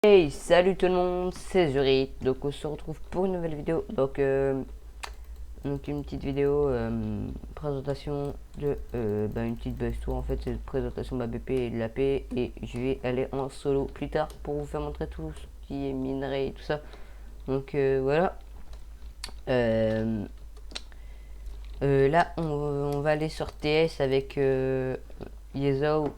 Hey, salut tout le monde, c'est Zurich. Donc on se retrouve pour une nouvelle vidéo. Donc une petite vidéo présentation de une petite base tour. En fait, c'est une présentation de ma BP et de la P, et je vais aller en solo plus tard pour vous faire montrer tout ce qui est minerai et tout ça. Donc voilà. Euh, Là, on va aller sur TS avec Yezao euh,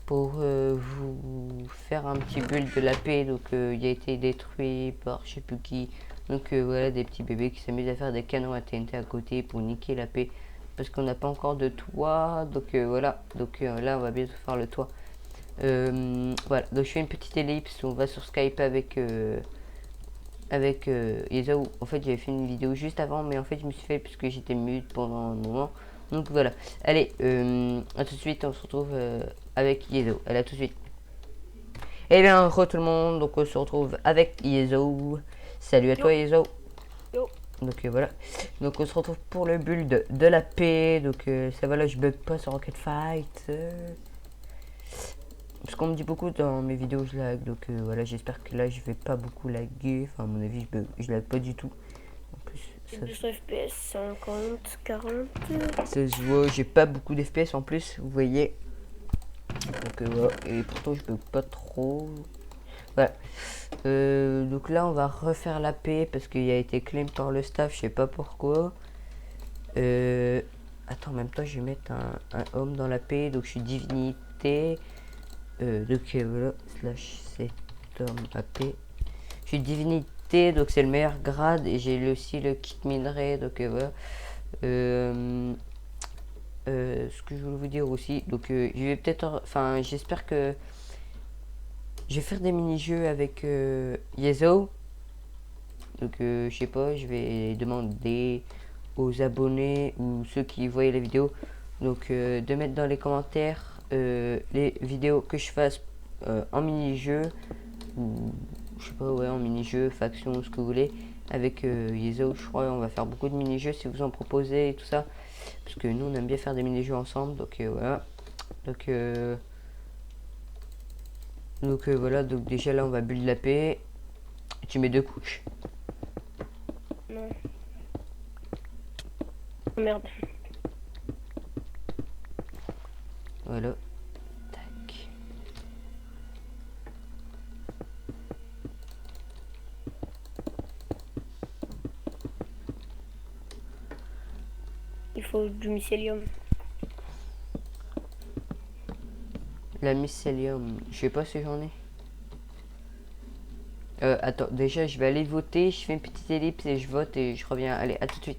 pour vous faire un petit build de la paix. Donc il a été détruit par je sais plus qui. Donc voilà, des petits bébés qui s'amusent à faire des canons à TNT à côté pour niquer la paix, parce qu'on n'a pas encore de toit. Donc voilà, donc là on va bientôt faire le toit. Voilà, donc je fais une petite ellipse, on va sur Skype avec Yezao. En fait, j'avais fait une vidéo juste avant, mais en fait je me suis fait parce que j'étais mute pendant un moment. Donc voilà, allez, à tout de suite, on se retrouve avec Yezao. Allez, à tout de suite. Eh bien, re tout le monde, donc on se retrouve avec Yezo. Salut à Yo, toi Yezo. yo. Donc voilà. Donc on se retrouve pour le build de la paix. Donc ça va, là je bug pas sur Rocket Fight. Parce qu'on me dit beaucoup dans mes vidéos je lag. Donc voilà, j'espère que là je vais pas beaucoup laguer. Enfin à mon avis je lag pas du tout. En plus ça, 200 FPS, 50, 40. ça se voit, j'ai pas beaucoup d'FPS en plus, vous voyez. Donc voilà, et pourtant je bug pas trop. Voilà. Donc là, on va refaire la paix parce qu'il a été claim par le staff, je sais pas pourquoi. Attends, en même temps, je vais mettre un homme dans la paix, donc je suis divinité. Donc voilà, slash cet homme AP. Je suis divinité, donc c'est le meilleur grade, et j'ai aussi le kit minerai, donc voilà. Ce que je voulais vous dire aussi, donc je vais peut-être, enfin, j'espère que je vais faire des mini-jeux avec Yezo. Donc je sais pas, je vais demander aux abonnés ou ceux qui voient la vidéo donc de mettre dans les commentaires les vidéos que je fasse en mini-jeu, ou je sais pas, ouais, en mini-jeu, faction, ce que vous voulez, avec Yezo. Je crois on va faire beaucoup de mini-jeux si vous en proposez et tout ça, parce que nous on aime bien faire des mini-jeux ensemble. Donc voilà. Donc voilà, donc déjà là on va build la paix. Tu mets deux couches. Non. Oh, merde. Voilà. Tac. Il faut du mycélium. La mycélium, je sais pas si j'en ai. Attends, déjà je vais aller voter, je fais une petite ellipse et je vote et je reviens. Allez, à tout de suite.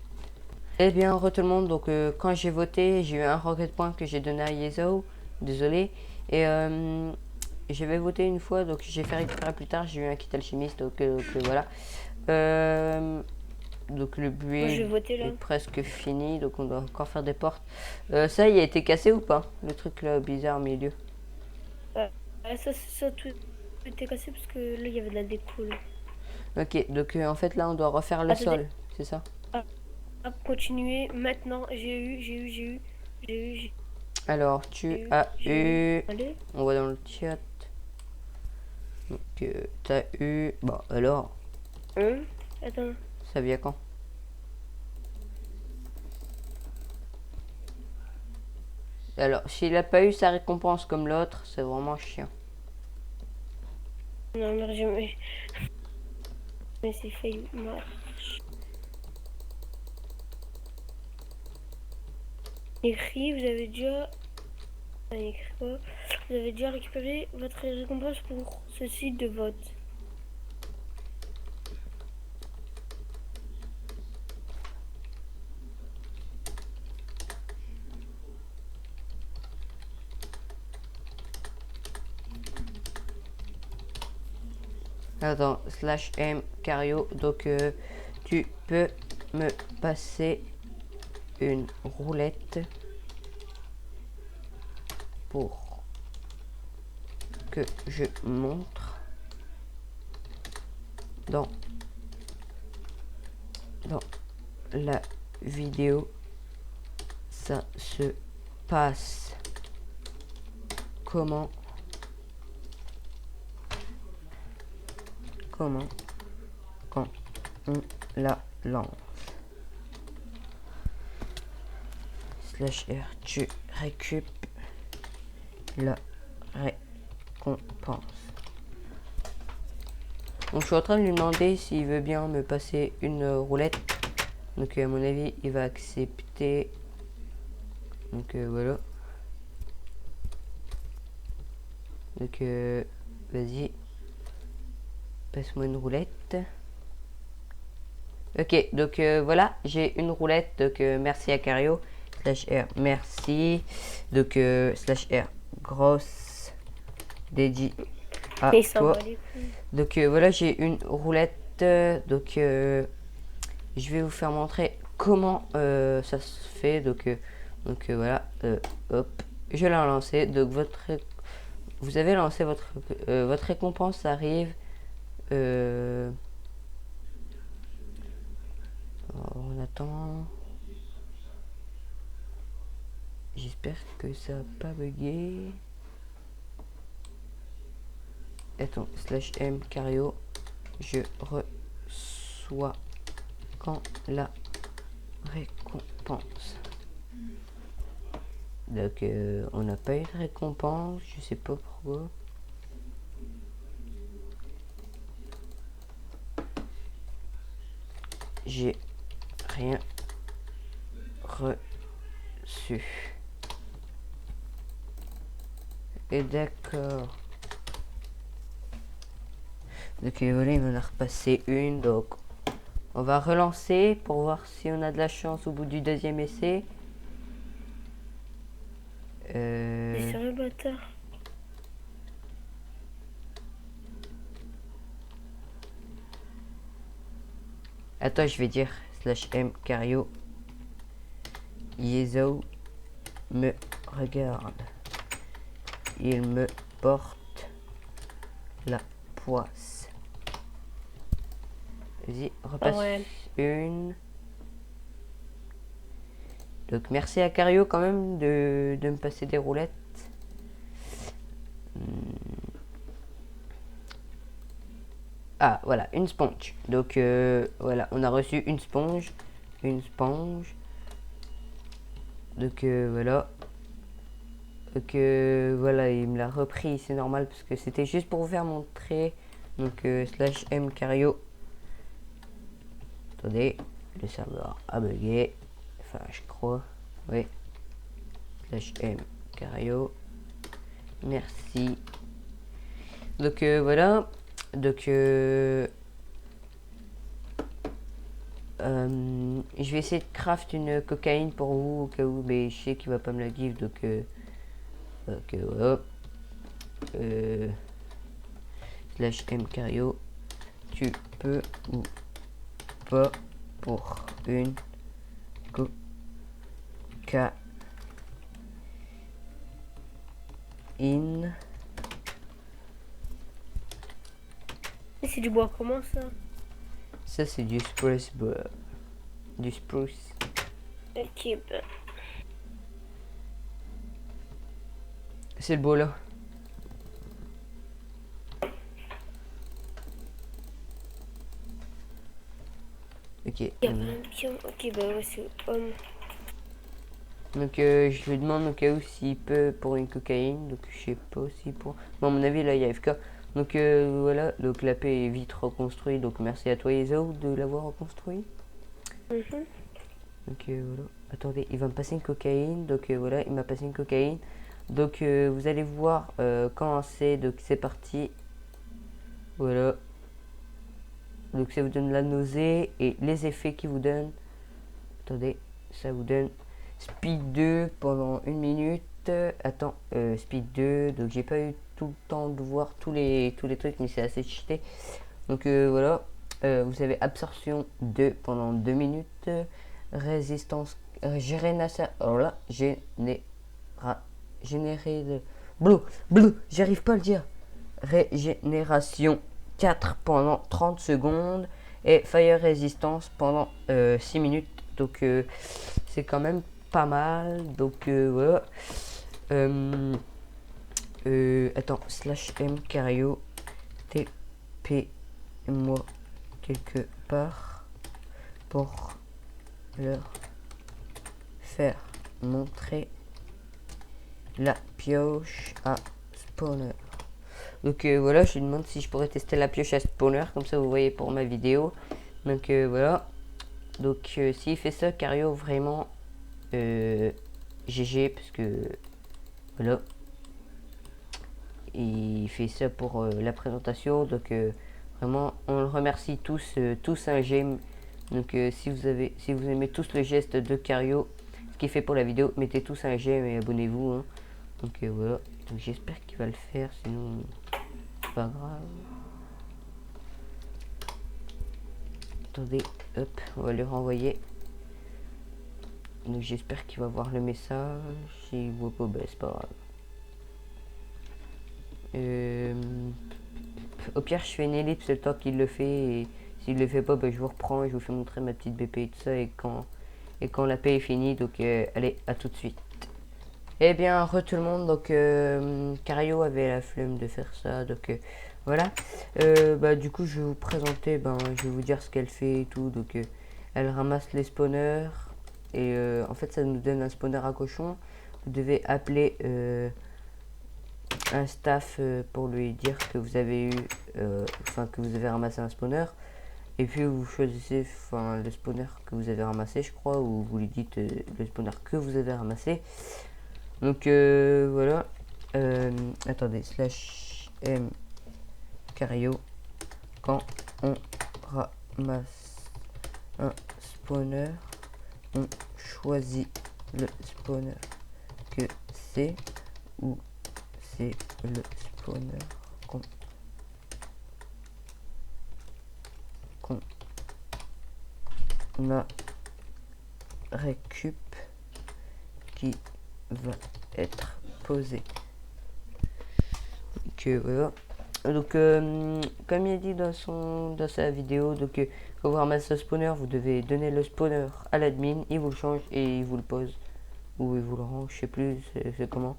Eh bien, re tout le monde, donc quand j'ai voté, j'ai eu un regret de point que j'ai donné à Yezo, désolé. Et je vais voter une fois, donc j'ai fait récupérer plus tard, j'ai eu un kit alchimiste, donc voilà. Donc le Moi, je build vais voter là. est presque fini, donc on doit encore faire des portes. Ça, il a été cassé ou pas? Le truc là bizarre au milieu. Ça, tout était cassé parce que là, il y avait de la déco. Là. Ok, donc en fait là on doit refaire le Attendez. sol, c'est ça? Ah, continuer. Maintenant, j'ai Alors, tu as eu. eu. Allez. On va dans le chat. Donc, t'as eu. Bon, alors, Hein. Attends. ça vient quand? Alors, s'il a pas eu sa récompense comme l'autre, c'est vraiment chiant. Non, merde, jamais. Mais c'est failli. Écrit, vous avez déjà. Écrit quoi? Vous avez déjà récupéré votre récompense pour ce site de vote. Attends, slash M Cario. Donc, tu peux me passer une roulette pour que je montre dans, dans la vidéo. Ça se passe comment comment quand on la lance. /R, tu récupères la récompense. Donc je suis en train de lui demander s'il veut bien me passer une roulette. Donc à mon avis il va accepter. Donc voilà. Donc vas-y. Passe-moi une roulette. Ok, donc voilà, j'ai une roulette. Donc merci à Cario. /R, merci. Donc /R, grosse dédié à Et ça toi. va les couilles. Donc voilà, j'ai une roulette. Donc je vais vous faire montrer comment ça se fait. Donc voilà, hop, je l'ai lancé. Donc vous avez lancé votre récompense arrive. On attend. J'espère que ça n'a pas bugué. Attends, /M Cario, je reçois quand la récompense. Donc on n'a pas eu de récompense, je sais pas pourquoi. J'ai rien reçu. Et d'accord. Donc voilà, il m'en a repassé une. Donc on va relancer pour voir si on a de la chance au bout du deuxième essai. C'est sérieux, bâtard. Attends, je vais dire /M Cario. Yezo me regarde. Il me porte la poisse. Vas-y, repasse une. Donc merci à Cario quand même de me passer des roulettes. Ah voilà, une sponge. Donc voilà, on a reçu une sponge. Une sponge. Donc voilà. Donc voilà, il me l'a repris, c'est normal parce que c'était juste pour vous faire montrer. Donc /M Cario. Attendez, le serveur a bugué. Enfin, je crois. Oui. /M Cario. Merci. Donc voilà. Donc je vais essayer de craft une cocaïne pour vous au cas où, mais je sais qu'il va pas me la give, donc voilà. /M Cario, tu peux ou pas pour une cocaïne. C'est du bois, comment ça? Ça c'est du spruce. Du spruce. Ok, bah. C'est le beau là. Ok. Ok, bah ouais, c'est homme. Donc je lui demande au cas où s'il peut pour une cocaïne. Donc je sais pas si pour. Bon, à mon avis là il y a FK. Donc voilà, donc la paix est vite reconstruit. Donc merci à toi Yezo de l'avoir reconstruit. Donc voilà. Attendez, il va me passer une cocaïne. Donc voilà, il m'a passé une cocaïne. Donc vous allez voir quand c'est. Donc c'est parti. Voilà. Donc ça vous donne la nausée et les effets qui vous donnent. Attendez, ça vous donne Speed 2 pendant 1 minute. Attends, Speed 2. Donc j'ai pas eu tout le temps de voir tous les trucs, mais c'est assez cheaté. Donc voilà. Vous avez Absorption 2 pendant 2 minutes. Résistance. Génération. Alors là, générer de. Blue, j'arrive pas à le dire. Régénération 4 pendant 30 secondes. Et Fire Resistance pendant 6 minutes. Donc c'est quand même pas mal. Donc voilà. Attends, /M Cario TP moi quelque part pour leur faire montrer la pioche à spawner. Donc voilà, je lui demande si je pourrais tester la pioche à spawner, comme ça vous voyez pour ma vidéo. Donc voilà. Donc s'il fait ça, Cario, vraiment GG, parce que voilà. Il fait ça pour la présentation. Donc vraiment, on le remercie tous un j'aime. Donc si vous aimez tous le geste de Cario, ce qu'il fait pour la vidéo, mettez tous un j'aime et abonnez-vous. Hein. Donc voilà. Donc j'espère qu'il va le faire, sinon pas grave. Attendez, hop, on va lui renvoyer. Donc j'espère qu'il va voir le message. S'il voit pas, ben c'est pas grave. Au pire, je fais une ellipse le temps qu'il le fait. Et s'il le fait pas, ben je vous reprends et je vous fais montrer ma petite BP et tout ça. Et quand la paix est finie, donc allez, à tout de suite. Eh bien, tout le monde, donc Cario avait la flemme de faire ça, donc voilà. Bah, du coup, je vais vous présenter, je vais vous dire ce qu'elle fait et tout. Donc, elle ramasse les spawners et en fait, ça nous donne un spawner à cochon. Vous devez appeler un staff pour lui dire que vous avez eu, que vous avez ramassé un spawner. Et puis vous choisissez le spawner que vous avez ramassé, je crois, ou vous lui dites le spawner que vous avez ramassé. Donc voilà. Attendez, slash m Cario. Quand on ramasse un spawner, on choisit le spawner que c'est, ou c'est le spawner qu'on a récup qui va être posé. Donc voilà. Donc comme il a dit dans sa vidéo, donc quand vous ramassez le spawner, vous devez donner le spawner à l'admin, il vous le change et il vous le pose, ou il vous le rend, je sais plus c'est comment,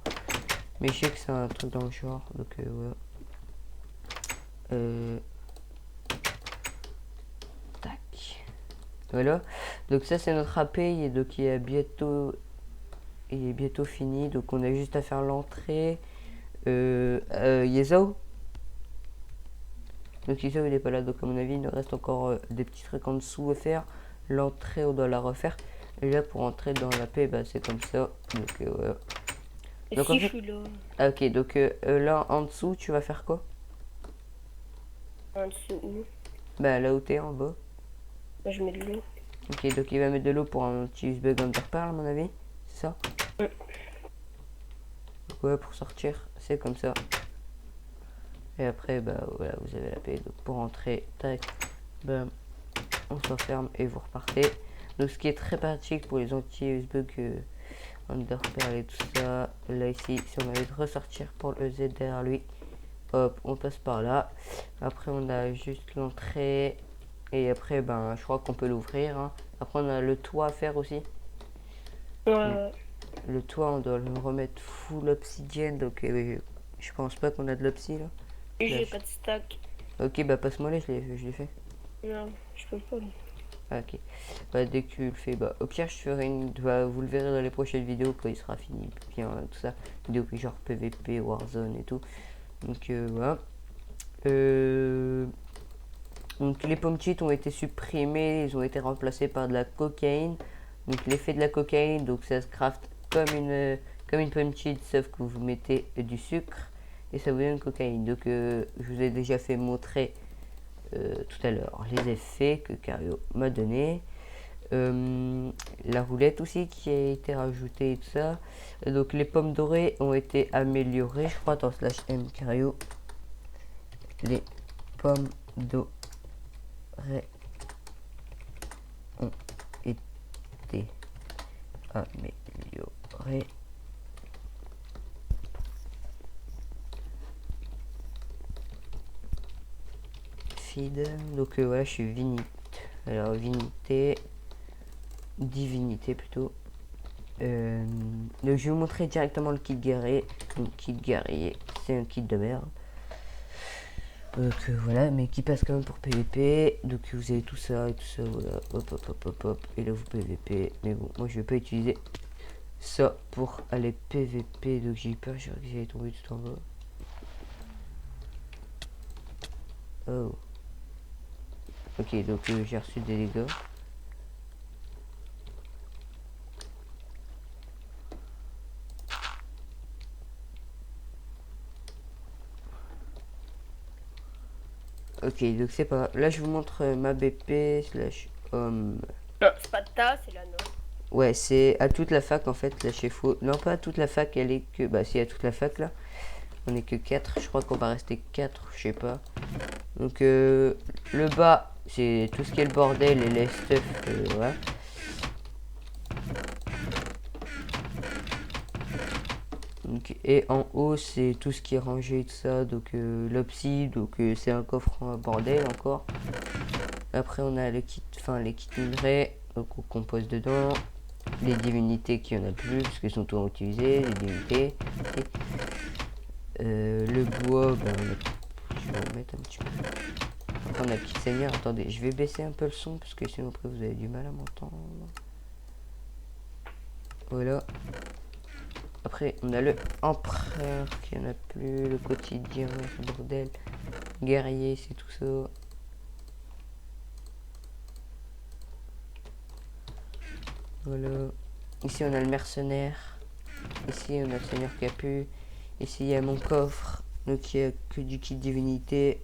mais je sais que c'est un truc dans le genre. Donc voilà. Tac, voilà. Donc ça c'est notre AP, et donc il est bientôt fini, donc on a juste à faire l'entrée. Yezo. Donc Yezo il est pas là, donc à mon avis il nous reste encore des petits trucs en dessous à faire. L'entrée on doit la refaire. Et là pour entrer dans la paix, c'est comme ça. Donc voilà. Donc, si je suis là. Ok, donc là en dessous tu vas faire quoi? En dessous où? Là où t'es en bas. Je mets de l'eau. Ok, donc il va mettre de l'eau pour un petit bug underpearl à mon avis. C'est ça? Ouais, pour sortir, c'est comme ça. Et après, voilà, vous avez la paix. Donc pour entrer, tac, on s'enferme et vous repartez. Donc ce qui est très pratique pour les anti-bug underpearl et tout ça. Là ici, si on avait de ressortir pour le Z derrière lui, hop, on passe par là. Après on a juste l'entrée. Et après, je crois qu'on peut l'ouvrir. Hein. Après on a le toit à faire aussi. Ouais. Le toit, on doit le remettre full obsidienne, donc je pense pas qu'on a de l'obsi là. Et j'ai pas de stack. Ok, passe-moi là, je l'ai fait. Non, je peux pas. Ah, ok. Dès que tu le fais, au pire, je ferai vous le verrez dans les prochaines vidéos quand il sera fini, bien tout ça. Vidéo genre PVP, Warzone et tout. Donc voilà. Donc les pommes cheats ont été supprimés, ils ont été remplacés par de la cocaïne. Donc l'effet de la cocaïne, donc ça se craft comme une pomme cheat, sauf que vous mettez du sucre et ça vous donne une cocaïne. Donc je vous ai déjà fait montrer tout à l'heure les effets que Cario m'a donné. La roulette aussi qui a été rajoutée et tout ça. Donc les pommes dorées ont été améliorées, je crois, dans slash m Cario. Les pommes dorées ont été améliorées. Feed. Donc voilà, je suis vinite. Alors vinité, divinité plutôt. Donc je vais vous montrer directement le kit guerrier. Donc kit guerrier, c'est un kit de merde. Donc voilà, mais qui passe quand même pour PVP. Donc vous avez tout ça et tout ça, voilà. Hop hop hop hop hop. Et là vous PVP. Mais bon, moi je vais pas utiliser ça pour aller PVP. Donc j'ai eu peur, j'ai que j'allais tomber tout en bas. Oh. Ok, donc j'ai reçu des dégâts. Ok, donc c'est pas grave. Là je vous montre ma BP slash home. Non, c'est pas ta, c'est la nôtre. Ouais, c'est à toute la fac en fait, là chez Faux. Non, pas à toute la fac, elle est que. Bah, si, à toute la fac là. On est que 4, je crois qu'on va rester 4, je sais pas. Donc, le bas, c'est tout ce qui est le bordel et les stuff, voilà. Donc, et en haut, c'est tout ce qui est rangé et tout ça. Donc, l'opsi, donc c'est un coffre en bordel encore. Après, on a le kit, enfin les kits minerais, donc on compose dedans. Les divinités qui en a plus, parce qu'ils sont tous utilisés, les divinités. Le bois, ben, je vais en mettre un petit peu. Après, on a le kit seigneur. Attendez, je vais baisser un peu le son, parce que sinon après vous avez du mal à m'entendre. Voilà. Après, on a le empereur qui en a plus, le quotidien, ce bordel. Guerrier, c'est tout ça. Voilà. Ici, on a le mercenaire. Ici, on a le seigneur Capu. Ici, il y a mon coffre. Donc, il n'y a que du kit divinité.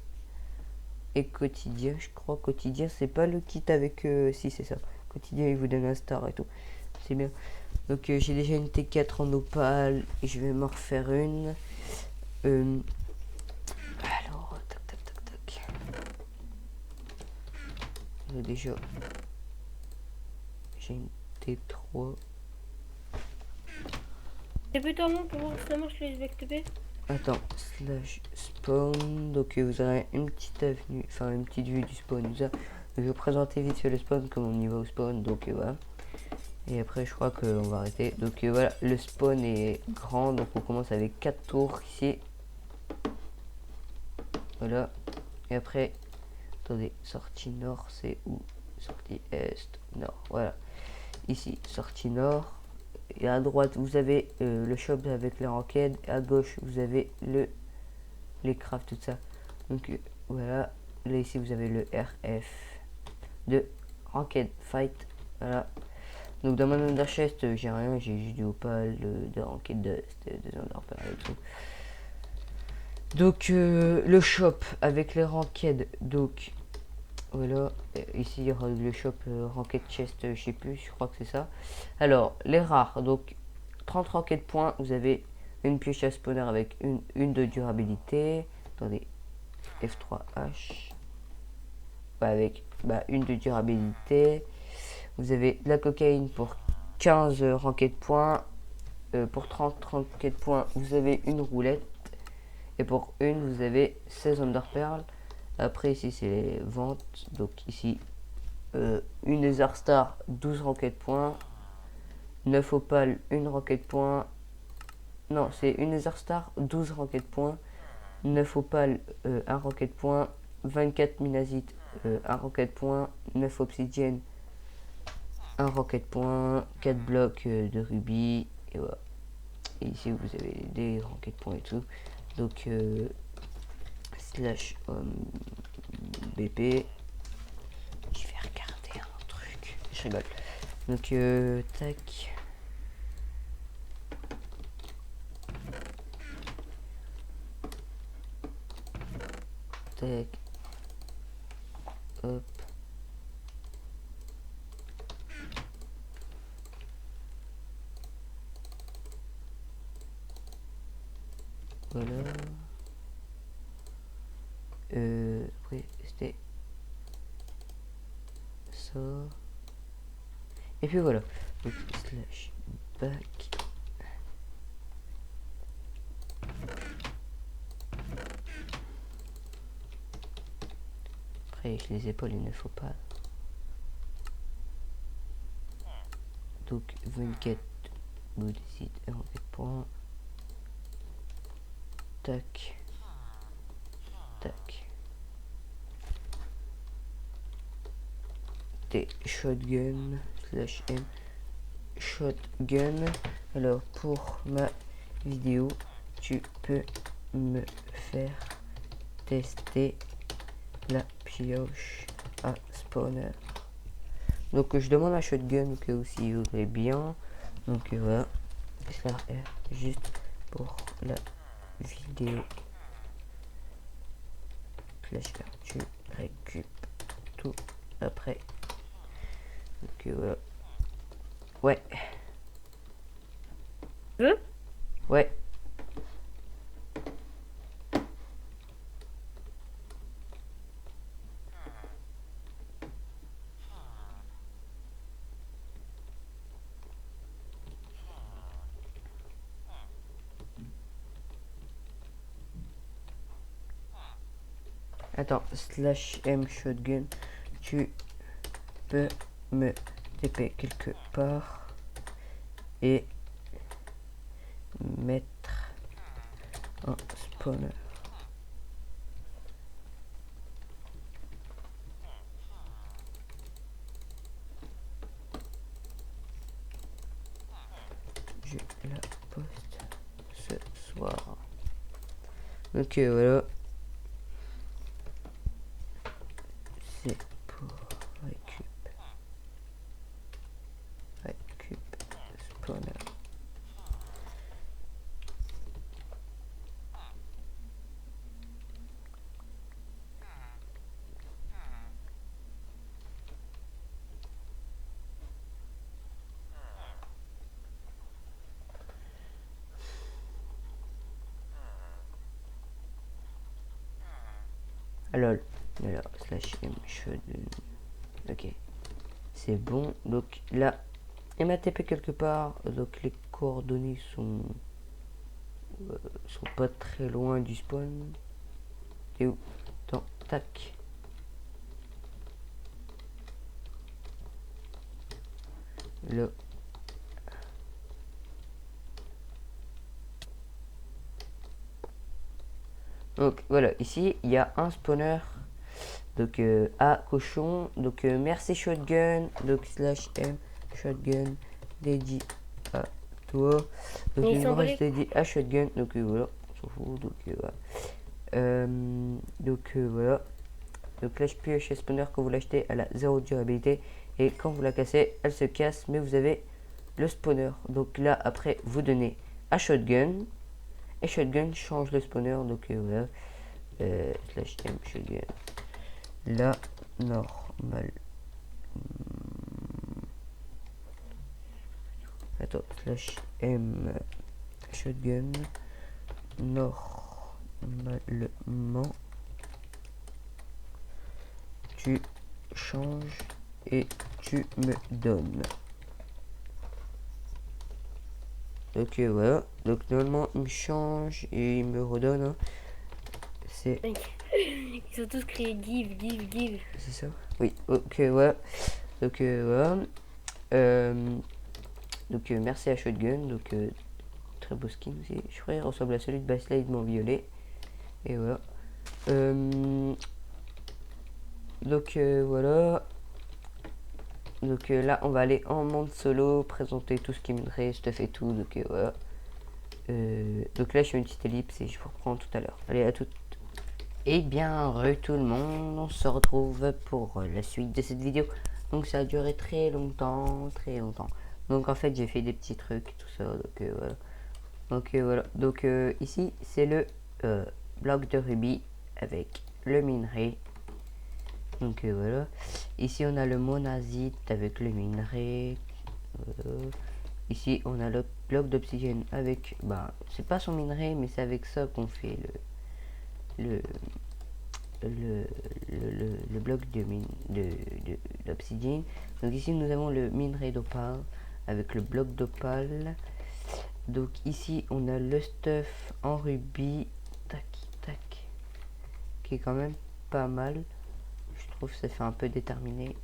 Et quotidien, je crois. Quotidien, c'est pas le kit avec. Si, c'est ça. Quotidien, il vous donne un star et tout. C'est bien. Donc, j'ai déjà une T4 en opale. Et je vais m'en refaire une. Alors, tac, tac, tac, tac. Déjà, j'ai une T3. C'est plutôt long pour voir si ça marche les SBTP. Attends, slash spawn. Donc vous aurez une petite avenue, enfin une petite vue du spawn. Ça. Je vais vous présenter vite fait le spawn, comme on y va au spawn. Donc voilà. Et après, je crois qu'on va arrêter. Donc voilà, le spawn est grand. Donc on commence avec 4 tours ici. Voilà. Et après, attendez, sortie nord, c'est où? Sortie est, nord. Voilà. Ici, sortie nord. Et à droite, vous avez le shop avec les ranked. À gauche, vous avez les crafts, tout ça. Donc voilà. Là, ici, vous avez le RF de ranked fight. Voilà. Donc dans mon under chest, j'ai rien. J'ai juste du opal, de ranked dust, des underpearl et tout. Donc le shop avec les ranked. Donc voilà, ici il y aura le shop Ranked Chest, je sais plus, je crois que c'est ça. Alors, les rares, donc 30 Ranked points, vous avez une pioche à spawner avec une de durabilité. Attendez, F3H. Avec une de durabilité. Vous avez de la cocaïne pour 15 Ranked points. Pour 30 Ranked points, vous avez une roulette. Et pour une, vous avez 16 Underpearl. Après, ici, c'est les ventes. Donc, ici, une Nether Star, 12 Rocket points. 9 Opal, 1 Rocket point. Non, c'est une Nether Star, 12 Rocket points. 9 Opal, 1 Rocket point. 24 Minazite, 1 Rocket point. 9 Obsidienne, 1 Rocket point. 4 blocs de rubis. Et voilà. Et ici, vous avez des Rocket points et tout. Donc, slash BP. Je vais regarder un truc. Je rigole. Donc, tac. Tac. Hop. Voilà. Après, c'était ça. Et puis voilà. Donc, slash back. Après, les épaules, il ne faut pas. Donc, 24 Boudicide et en fait point. Tac. Tac. c'était shotgun slash m shotgun. Alors pour ma vidéo, tu peux me faire tester la pioche à spawner. Donc je demande à shotgun que aussi il voudrait bien. Donc voilà, slash R juste pour la vidéo. Slash R, tu récupères tout après. Donc voilà. Ouais. Ouais. Attends, slash M shotgun, tu peux me TP quelque part et mettre un spawner. Je la poste ce soir. Ok, voilà. C'est pour récup spawner. Alors slash M shotgun. Ok, c'est bon. Donc là, il m'a TP quelque part. Donc les coordonnées sont pas très loin du spawn. Et où? Attends, tac. Là. Donc voilà, ici il y a un spawner. Donc à cochon. Donc merci shotgun. Donc slash M shotgun dédié à toi. Donc Mais une ils sont brosse volés. dédiée à shotgun. Donc voilà, on s'en fout. Donc voilà. Voilà. Donc là je pioche chez spawner quand vous l'achetez, elle a 0 durabilité. Et quand vous la cassez, elle se casse. Mais vous avez le spawner. Donc là après vous donnez à shotgun. Et shotgun change le spawner. Donc voilà. Slash M shotgun. Là, normal. Attends, slash M shotgun. Normalement, tu changes et tu me donnes. Ok, voilà. Donc, normalement, il me change et il me redonne. Hein. C'est. Ils ont tous crié give, give, give. C'est ça? Oui, ok, voilà. Donc, voilà. Donc, merci à Shotgun. Donc, très beau skin aussi. Je crois qu'il ressemble à celui de Baslade mon violet. Et voilà. Donc, voilà. Donc là, on va aller en monde solo, présenter tout ce qui me reste, fait tout. Donc voilà. Donc là, je fais une petite ellipse et je vous reprends tout à l'heure. Allez, à tout. Et bien, tout le monde, on se retrouve pour la suite de cette vidéo. Donc ça a duré très longtemps, très longtemps. Donc en fait, j'ai fait des petits trucs, tout ça. Donc voilà. Donc voilà. Donc ici, c'est le bloc de rubis avec le minerai. Donc voilà. Ici, on a le monazite avec le minerai. Ici, on a le bloc d'obsidienne avec... Bah, c'est pas son minerai, mais c'est avec ça qu'on fait le bloc d'obsidienne. Donc ici, nous avons le minerai d'opale avec le bloc d'opale. Donc ici, on a le stuff en rubis. Tac, tac. Qui est quand même pas mal. Je trouve que ça fait un peu déterminé.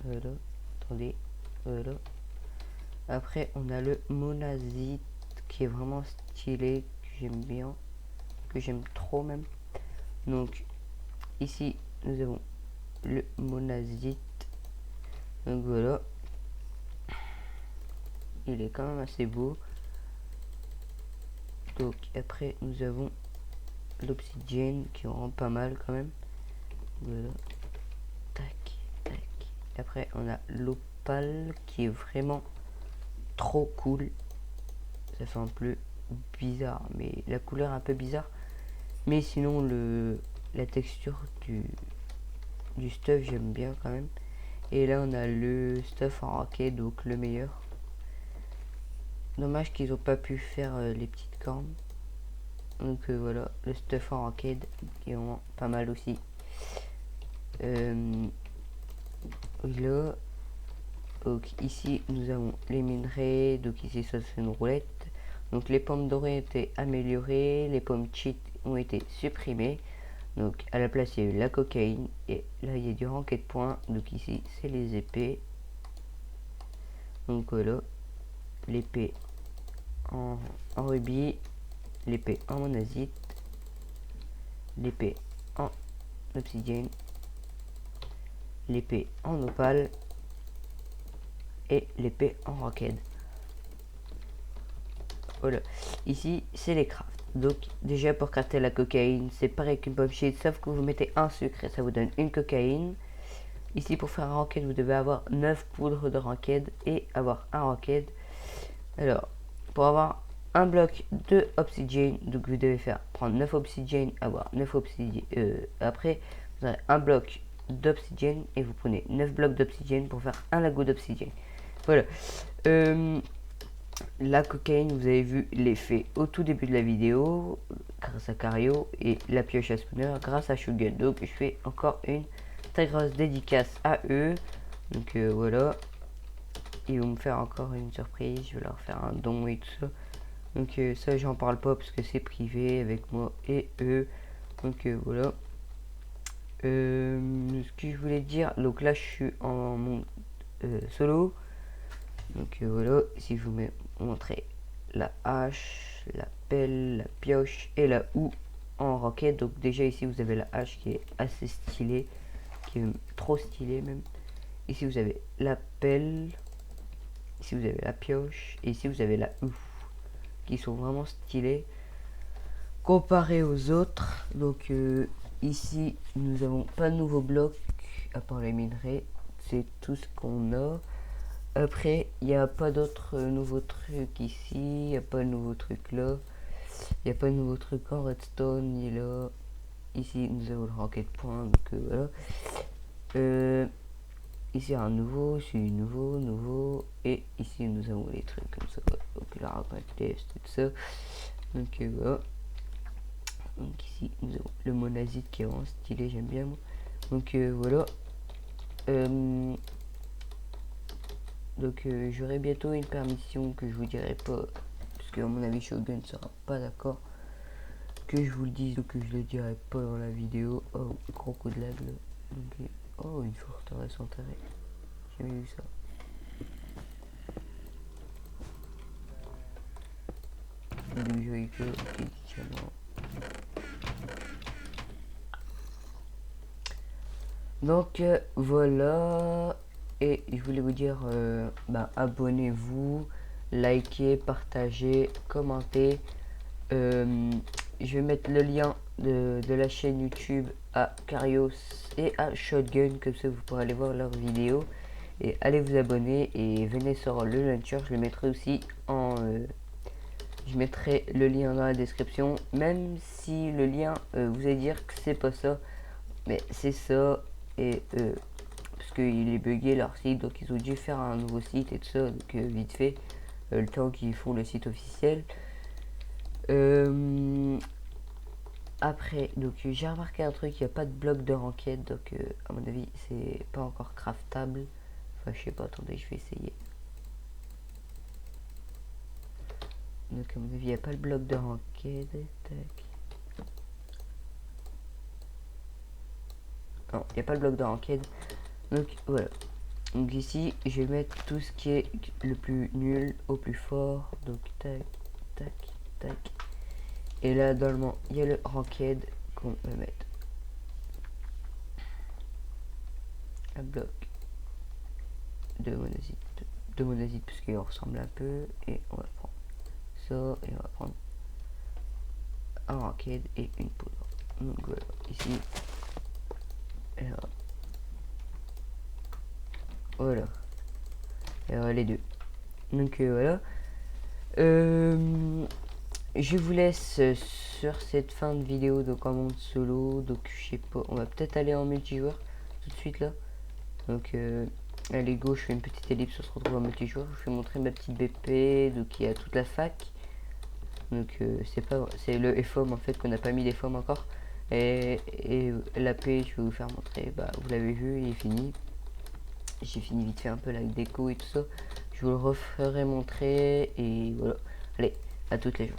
Voilà. Attendez. Voilà. Après, on a le monazite qui est vraiment stylé, que j'aime bien, que j'aime trop même. Donc, ici, nous avons le monazite. Donc voilà, il est quand même assez beau. Donc après nous avons l'obsidienne qui rend pas mal quand même. Voilà, tac tac. Après on a l'opale qui est vraiment trop cool. Ça fait un peu bizarre, mais la couleur est un peu bizarre, mais sinon la texture du stuff j'aime bien quand même. Et là on a le stuff en roquette, donc le meilleur. Dommage qu'ils ont pas pu faire les petites cornes. Donc voilà, le stuff en roquette qui est vraiment pas mal aussi. Là, donc ici nous avons les minerais, donc ici ça c'est une roulette. Donc les pommes dorées ont été améliorées, les pommes cheat ont été supprimées. Donc à la place il y a eu la cocaïne et là il y a du ranked point. Donc ici c'est les épées. Donc voilà, l'épée en rubis, l'épée en monazite, l'épée en obsidienne, l'épée en opale et l'épée en roquette. Voilà, ici c'est les crafts. Donc déjà pour crafter la cocaïne, c'est pareil qu'une pomme cheat, sauf que vous mettez un sucre et ça vous donne une cocaïne. Ici pour faire un rocket, vous devez avoir 9 poudres de rocket et avoir un rocket. Alors, pour avoir un bloc de obsidienne, donc vous devez prendre 9 obsidienne, avoir 9 obsidienne. Après, vous avez un bloc d'obsidienne et vous prenez 9 blocs d'obsidienne pour faire un lago d'obsidienne. Voilà. La cocaïne, vous avez vu l'effet au tout début de la vidéo grâce à Cario et la pioche à spooner grâce à Shogun. Donc je fais encore une très grosse dédicace à eux. Donc voilà, ils vont me faire encore une surprise, je vais leur faire un don et tout ça. Donc ça j'en parle pas parce que c'est privé avec moi et eux. Donc voilà. Ce que je voulais dire, donc là je suis en monde solo. Donc voilà, si je vous montrer la hache, la pelle, la pioche et la houe en roquette. Donc déjà ici vous avez la hache qui est assez stylée, qui est trop stylée même. Ici vous avez la pelle, ici vous avez la pioche et ici vous avez la houe qui sont vraiment stylées comparé aux autres. Donc ici nous avons pas de nouveaux blocs à part les minerais, c'est tout ce qu'on a. Après, il n'y a pas d'autres nouveaux trucs ici, il n'y a pas de nouveaux trucs là, il n'y a pas de nouveaux trucs en redstone, ni là. Ici, nous avons le ranked point, donc voilà. Ici, un nouveau, ici, nouveau, et ici, nous avons les trucs comme ça, donc la ranked test, tout ça. Donc voilà. Donc ici, nous avons le monazite qui est vraiment stylé, j'aime bien moi. Donc voilà. Donc j'aurai bientôt une permission que je vous dirai pas, parce que à mon avis Shogun ne sera pas d'accord que je vous le dise, donc je le dirai pas dans la vidéo. Oh, gros coup de lag là. Donc, oh, une forteresse enterrée, j'ai jamais vu ça. Du joli que donc voilà. Et je voulais vous dire, abonnez-vous, likez, partagez, commentez. Je vais mettre le lien de la chaîne YouTube à Carios et à Shotgun, comme ça vous pourrez aller voir leurs vidéos. Et allez vous abonner et venez sur le launcher, je le mettrai aussi en... je mettrai le lien dans la description, même si le lien, vous allez dire que c'est pas ça, mais c'est ça. Et parce qu'il est bugué leur site, donc ils ont dû faire un nouveau site et tout ça, donc vite fait, le temps qu'ils font le site officiel. Après, donc j'ai remarqué un truc, il n'y a pas de bloc de ranked, donc à mon avis c'est pas encore craftable. Enfin je sais pas, attendez, je vais essayer. Donc à mon avis il n'y a pas le bloc de ranked. Tac. Non, il n'y a pas le bloc de ranked. Donc voilà. Donc ici je vais mettre tout ce qui est le plus nul au plus fort. Donc tac, tac, tac. Et là normalement il y a le ranked qu'on va mettre. un bloc de monazite parce qu'il ressemble un peu, et on va prendre ça et on va prendre un arcade et une poudre. Donc voilà, ici et là. Voilà, et les deux. Donc voilà. Je vous laisse sur cette fin de vidéo, donc en mode solo. Donc je sais pas, on va peut-être aller en multijoueur tout de suite là. Donc allez go, je fais une petite ellipse, on se retrouve en multijoueur. Je vais montrer ma petite BP, donc il y a toute la fac. Donc c'est le FOM en fait qu'on n'a pas mis les FOM encore. Et l'AP, je vais vous faire montrer. Bah vous l'avez vu, il est fini. J'ai fini vite fait un peu la déco et tout ça. Je vous le referai montrer et voilà. Allez, à toutes les jours.